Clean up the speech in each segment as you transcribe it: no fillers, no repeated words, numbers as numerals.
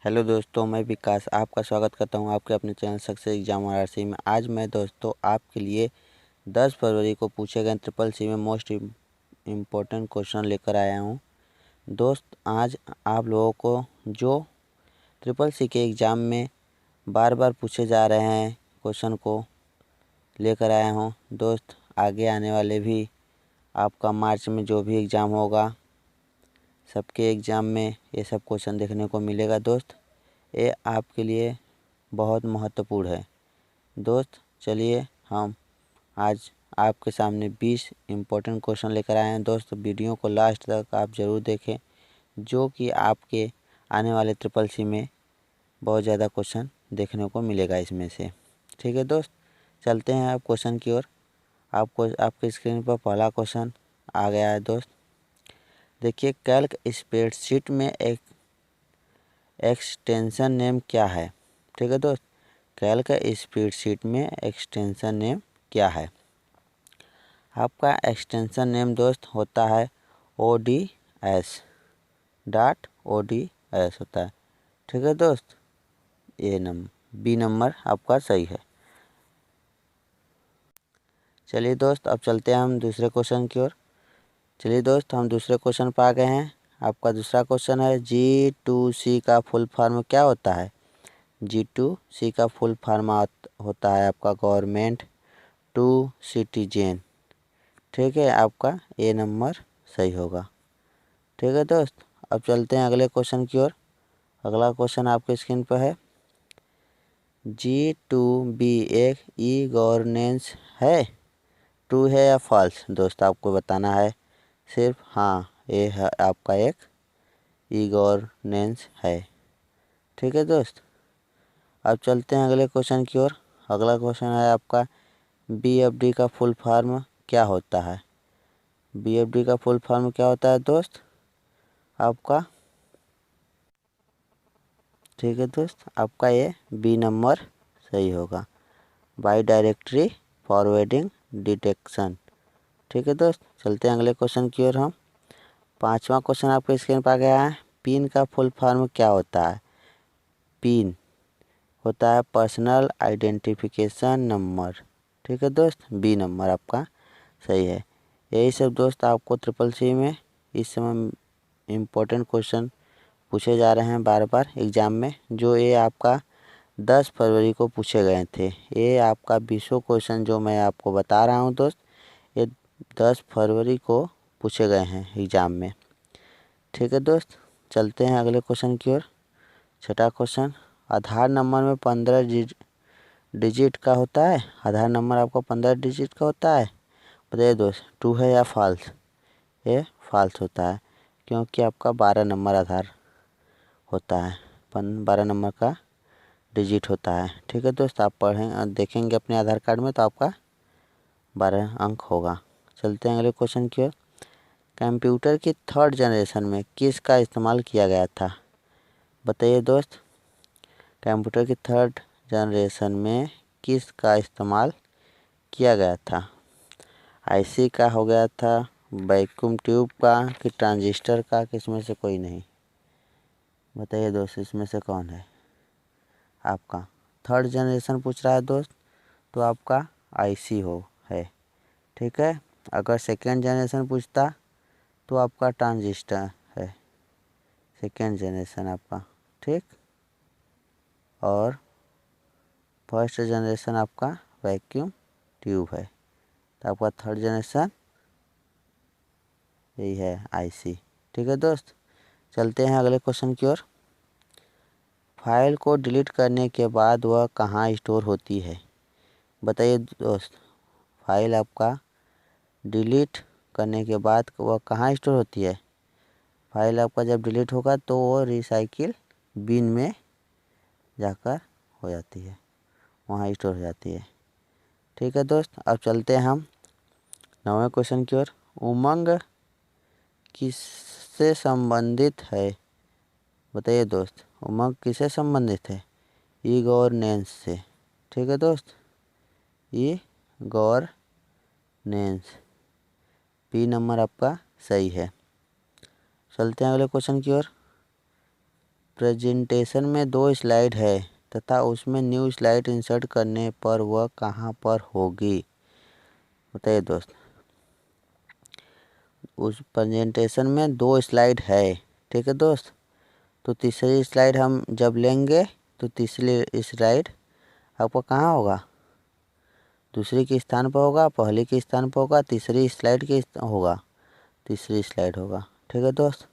Hello दोस्तों, मैं विकास आपका स्वागत करता हूं आपके अपने चैनल सक्सेस एग्जाम वाराणसी में। आज मैं दोस्तों आपके लिए 10 फरवरी को पूछे गए ट्रिपल सी में मोस्ट इम्पोर्टेंट क्वेश्चन लेकर आया हूं। दोस्त, आज आप लोगों को जो ट्रिपल सी के एग्ज़ाम में बार बार पूछे जा रहे हैं क्वेश्चन को लेकर आया हूं। दोस्त, आगे आने वाले भी आपका मार्च में जो भी एग्ज़ाम होगा, सबके एग्ज़ाम में ये सब क्वेश्चन देखने को मिलेगा। दोस्त, ये आपके लिए बहुत महत्वपूर्ण है। दोस्त, चलिए हम आज आपके सामने 20 इम्पोर्टेंट क्वेश्चन लेकर आए हैं। दोस्त, वीडियो को लास्ट तक आप ज़रूर देखें, जो कि आपके आने वाले ट्रिपल सी में बहुत ज़्यादा क्वेश्चन देखने को मिलेगा इसमें से। ठीक है दोस्त, चलते हैं आप क्वेश्चन की ओर। आपको आपके स्क्रीन पर पहला क्वेश्चन आ गया है। दोस्त देखिए, कैल्क स्प्रेडशीट में एक एक्सटेंशन नेम क्या है? ठीक है दोस्त, कैल्क स्प्रेडशीट में एक्सटेंशन नेम क्या है? आपका एक्सटेंशन नेम दोस्त होता है ODS .ods होता है। ठीक है दोस्त, बी नंबर आपका सही है। चलिए दोस्त, अब चलते हैं हम दूसरे क्वेश्चन की ओर। चलिए दोस्त, हम दूसरे क्वेश्चन पर आ गए हैं। आपका दूसरा क्वेश्चन है, G2C का फुल फॉर्म क्या होता है? G2C का फुल फॉर्म होता है आपका गवर्नमेंट टू सिटीजन। ठीक है, आपका ए नंबर सही होगा। ठीक है दोस्त, अब चलते हैं अगले क्वेश्चन की ओर। अगला क्वेश्चन आपके स्क्रीन पर है, G2B एक ई गवर्नेंस है? ट्रू है या फॉल्स? दोस्त, आपको बताना है सिर्फ हाँ, ये है आपका एक ई गवर्नेंस है। ठीक है दोस्त, अब चलते हैं अगले क्वेश्चन की ओर। अगला क्वेश्चन है आपका, BFD का फुल फॉर्म क्या होता है? BFD का फुल फॉर्म क्या होता है दोस्त आपका? ठीक है दोस्त, आपका ये बी नंबर सही होगा, बाई डायरेक्टरी फॉरवर्डिंग डिटेक्शन। ठीक है दोस्त, चलते हैं अगले क्वेश्चन की ओर हम। पांचवा क्वेश्चन आपके स्क्रीन पर आ गया है, पिन का फुल फॉर्म क्या होता है? पिन होता है पर्सनल आइडेंटिफिकेशन नंबर। ठीक है दोस्त, बी नंबर आपका सही है। यही सब दोस्त आपको ट्रिपल सी में इस समय इम्पोर्टेंट क्वेश्चन पूछे जा रहे हैं बार बार एग्ज़ाम में, जो ये आपका 10 फरवरी को पूछे गए थे। ये आपका 20 क्वेश्चन जो मैं आपको बता रहा हूँ दोस्त, ये 10 फरवरी को पूछे गए हैं एग्ज़ाम में। ठीक है दोस्त, चलते हैं अगले क्वेश्चन की ओर। छठा क्वेश्चन, आधार नंबर में 15 डिजिट का होता है? आधार नंबर आपका 15 डिजिट का होता है? बताइए दोस्त, ट्रू है या फॉल्स? ये फॉल्स होता है, क्योंकि आपका 12 नंबर आधार होता है, 12 नंबर का डिजिट होता है। ठीक है दोस्त, आप पढ़ें देखेंगे अपने आधार कार्ड में तो आपका 12 अंक होगा। चलते हैं अगले क्वेश्चन की ओर। कंप्यूटर की थर्ड जनरेशन में किसका इस्तेमाल किया गया था? बताइए दोस्त, कंप्यूटर की थर्ड जनरेशन में किसका इस्तेमाल किया गया था? IC का हो गया था, वैक्यूम ट्यूब का, कि ट्रांजिस्टर का, कि इसमें से कोई नहीं? बताइए दोस्त, इसमें से कौन है आपका? थर्ड जनरेशन पूछ रहा है दोस्त, तो आपका IC है। ठीक है, अगर सेकेंड जनरेशन पूछता तो आपका ट्रांजिस्टर है, सेकेंड जनरेशन आपका। ठीक, और फर्स्ट जनरेशन आपका वैक्यूम ट्यूब है, तो आपका थर्ड जनरेशन यही है, IC। ठीक है दोस्त, चलते हैं अगले क्वेश्चन की ओर। फाइल को डिलीट करने के बाद वह कहाँ स्टोर होती है? बताइए दोस्त, फाइल आपका डिलीट करने के बाद वह कहाँ स्टोर होती है? फाइल आपका जब डिलीट होगा तो वो रिसाइकिल बिन में जाकर हो जाती है, वहाँ स्टोर हो जाती है। ठीक है दोस्त, अब चलते हैं हम 9वें क्वेश्चन की ओर। उमंग किससे संबंधित है? बताइए दोस्त, उमंग किससे संबंधित है? ई गवर्नेंस से। ठीक है दोस्त, ई गवर्नेंस, बी नंबर आपका सही है। चलते हैं अगले क्वेश्चन की ओर। प्रेजेंटेशन में 2 स्लाइड है तथा उसमें न्यू स्लाइड इंसर्ट करने पर वह कहाँ पर होगी? बताइए दोस्त। उस प्रेजेंटेशन में 2 स्लाइड है, ठीक है दोस्त। तो तीसरी स्लाइड हम जब लेंगे तो तीसरी स्लाइड आपका कहाँ होगा? दूसरी के स्थान पर होगा, पहली के स्थान पर होगा, तीसरी स्लाइड के होगा, तीसरी स्लाइड होगा, ठीक है दोस्त।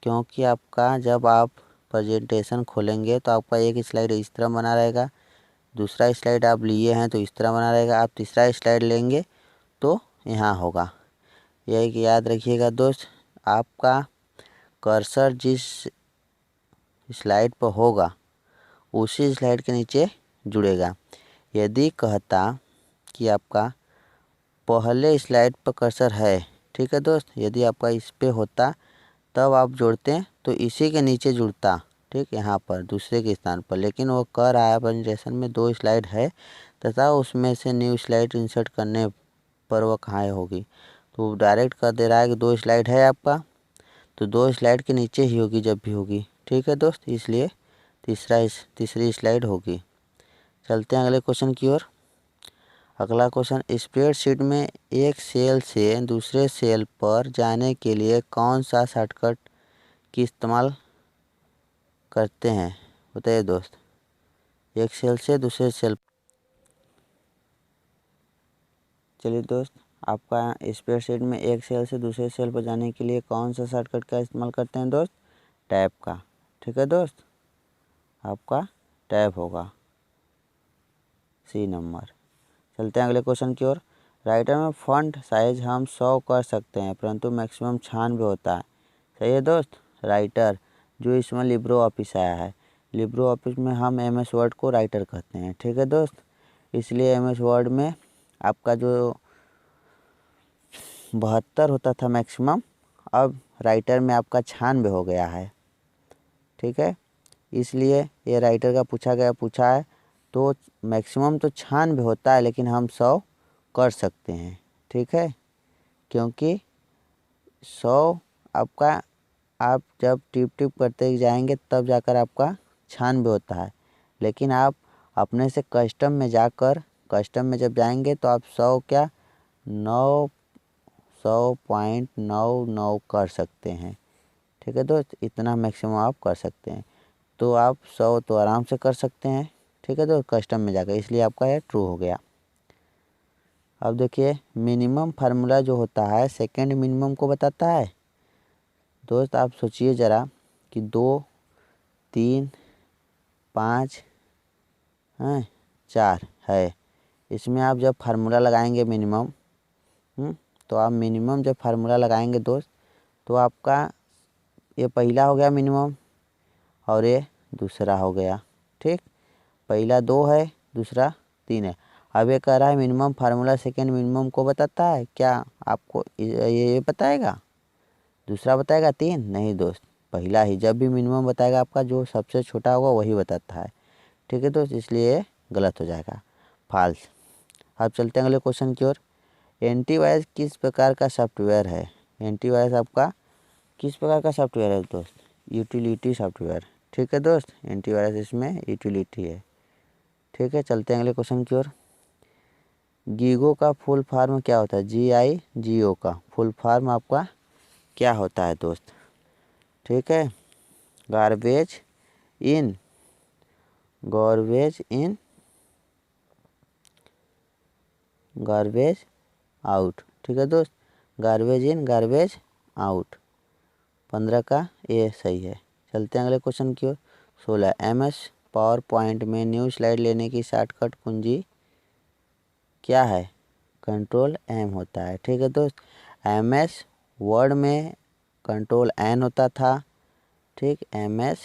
क्योंकि आपका जब आप प्रेजेंटेशन खोलेंगे तो आपका एक स्लाइड इस तरह बना रहेगा, दूसरा स्लाइड आप लिए हैं तो इस तरह बना रहेगा, आप तीसरा स्लाइड लेंगे तो यहाँ होगा। यही कि याद रखिएगा दोस्त, आपका कर्सर जिस स्लाइड पर होगा उसी स्लाइड के नीचे जुड़ेगा। यदि कहता कि आपका पहले स्लाइड पर कर्सर है, ठीक है दोस्त, यदि आपका इस पे होता तब आप जोड़ते हैं तो इसी के नीचे जुड़ता, ठीक, यहाँ पर दूसरे के स्थान पर। लेकिन वो कह रहा है प्रेजेंटेशन में 2 स्लाइड है तथा उसमें से न्यू स्लाइड इंसर्ट करने पर वह कहाँ होगी, तो डायरेक्ट कर दे रहा है कि 2 स्लाइड है आपका, तो 2 स्लाइड के नीचे ही होगी जब भी होगी, ठीक है दोस्त। इसलिए तीसरी स्लाइड होगी। चलते हैं अगले क्वेश्चन की ओर। अगला क्वेश्चन, स्प्रेडशीट में एक सेल से दूसरे सेल पर जाने के लिए कौन सा शॉर्टकट की इस्तेमाल करते हैं? बताइए दोस्त। एक सेल से दूसरे सेल, चलिए दोस्त, आपका स्प्रेडशीट में एक सेल से दूसरे सेल पर जाने के लिए कौन सा शॉर्टकट का इस्तेमाल करते हैं दोस्त? टैब का, ठीक है दोस्त, आपका टैब होगा, सी नंबर। चलते हैं अगले क्वेश्चन की ओर। राइटर में फॉन्ट साइज हम 100 कर सकते हैं परंतु मैक्सिमम 96 होता है, सही है दोस्त। राइटर जो इसमें लिब्रो ऑफिस आया है, लिब्रो ऑफिस में हम MS वर्ड को राइटर कहते हैं, ठीक है दोस्त। इसलिए MS वर्ड में आपका जो 72 होता था मैक्सिमम, अब राइटर में आपका 96 हो गया है, ठीक है। इसलिए ये राइटर का पूछा है तो मैक्सिमम तो 96 होता है लेकिन हम 100 कर सकते हैं, ठीक है। क्योंकि 100 आपका, आप जब टिप करते जाएंगे तब जाकर आपका 96 होता है, लेकिन आप अपने से कस्टम में जाकर, कस्टम में जब जाएंगे तो आप 100 क्या 100.99 कर सकते हैं, ठीक है दोस्त। इतना मैक्सिमम आप कर सकते हैं, तो आप 100 तो आराम से कर सकते हैं, ठीक है दोस्त, कस्टम में जाकर। इसलिए आपका यह ट्रू हो गया। अब देखिए, मिनिमम फार्मूला जो होता है सेकंड मिनिमम को बताता है दोस्त। आप सोचिए ज़रा कि 2, 3, 5 हैं, 4 है, इसमें आप जब फार्मूला लगाएंगे मिनिमम, तो आप मिनिमम जब फार्मूला लगाएंगे दोस्त तो आपका ये पहला हो गया मिनिमम और ये दूसरा हो गया, ठीक। पहला 2 है, दूसरा 3 है। अब ये कह रहा है मिनिमम फार्मूला सेकंड मिनिमम को बताता है, क्या आपको ये बताएगा? दूसरा बताएगा 3? नहीं दोस्त, पहला ही। जब भी मिनिमम बताएगा आपका जो सबसे छोटा होगा वही बताता है, ठीक है दोस्त। इसलिए गलत हो जाएगा, फाल्स। अब चलते हैं अगले क्वेश्चन की ओर। एंटीवायरस किस प्रकार का सॉफ्टवेयर है? एंटीवायरस आपका किस प्रकार का सॉफ्टवेयर है दोस्त? यूटिलिटी सॉफ्टवेयर, ठीक है दोस्त। एंटीवायरस इसमें यूटिलिटी है, ठीक है। चलते हैं अगले क्वेश्चन की ओर। गीगो का फुल फॉर्म क्या होता है? GIGO का फुल फॉर्म आपका क्या होता है दोस्त? ठीक है, गार्बेज इन गार्बेज आउट, ठीक है दोस्त। गार्बेज इन गार्बेज आउट, 15 का ये सही है। चलते हैं अगले क्वेश्चन की ओर। 16, MS पावर पॉइंट में न्यू स्लाइड लेने की शॉर्टकट कुंजी क्या है? Ctrl+M होता है, ठीक है दोस्त। MS वर्ड में Ctrl+N होता था, ठीक। MS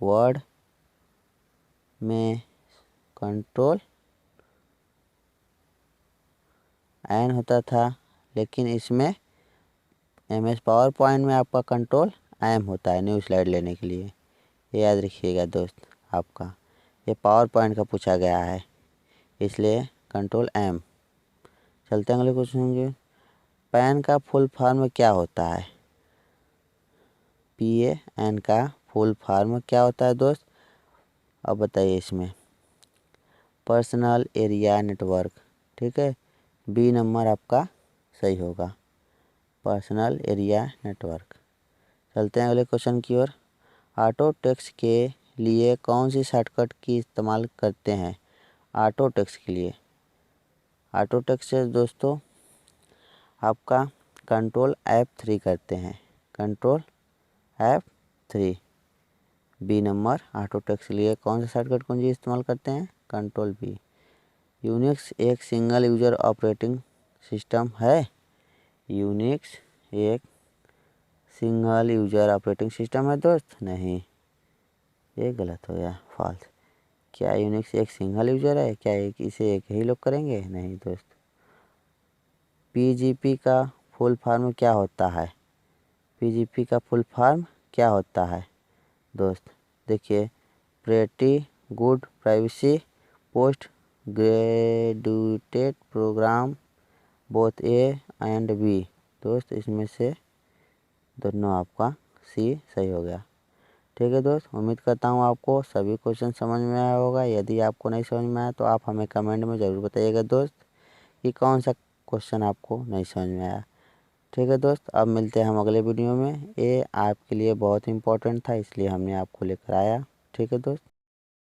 वर्ड में Ctrl+N होता था, लेकिन इसमें MS पावर पॉइंट में आपका Ctrl+M होता है न्यू स्लाइड लेने के लिए। ये याद रखिएगा दोस्त, आपका ये पावर पॉइंट का पूछा गया है, इसलिए Ctrl+M। चलते हैं अगले क्वेश्चन की। पैन का फुल फॉर्म क्या होता है? PAN का फुल फॉर्म क्या होता है दोस्त? अब बताइए इसमें। पर्सनल एरिया नेटवर्क, ठीक है। बी नंबर आपका सही होगा, पर्सनल एरिया नेटवर्क। चलते हैं अगले क्वेश्चन की ओर। ऑटो टेक्स्ट के लिए कौन सी शॉर्टकट की इस्तेमाल करते हैं? ऑटो टेक्स्ट के लिए, ऑटो टेक्स्ट से दोस्तों आपका कंट्रोल F3 करते हैं, control F3। B number auto text के लिए कौन सा शॉर्टकट कुंजी इस्तेमाल करते हैं? Control B. यूनिक्स एक सिंगल यूजर ऑपरेटिंग सिस्टम है? यूनिक्स एक सिंगल यूजर ऑपरेटिंग सिस्टम है दोस्त? नहीं, ये गलत हो गया, फॉल्स। क्या यूनिक्स एक सिंगल यूजर है? क्या इसे एक ही लोग करेंगे? नहीं दोस्त। पीजीपी का फुल फॉर्म क्या होता है? पीजीपी का फुल फॉर्म क्या होता है दोस्त? देखिए, Pretty Good Privacy post graduated program both A and B. दोस्त इसमें से दोनों आपका सी सही हो गया। ठीक है दोस्त, उम्मीद करता हूँ आपको सभी क्वेश्चन समझ में आया होगा। यदि आपको नहीं समझ में आया तो आप हमें कमेंट में ज़रूर बताइएगा दोस्त कि कौन सा क्वेश्चन आपको नहीं समझ में आया। ठीक है दोस्त, अब मिलते हैं हम अगले वीडियो में। ये आपके लिए बहुत इंपॉर्टेंट था, इसलिए हमने आपको लेकर आया। ठीक है दोस्त।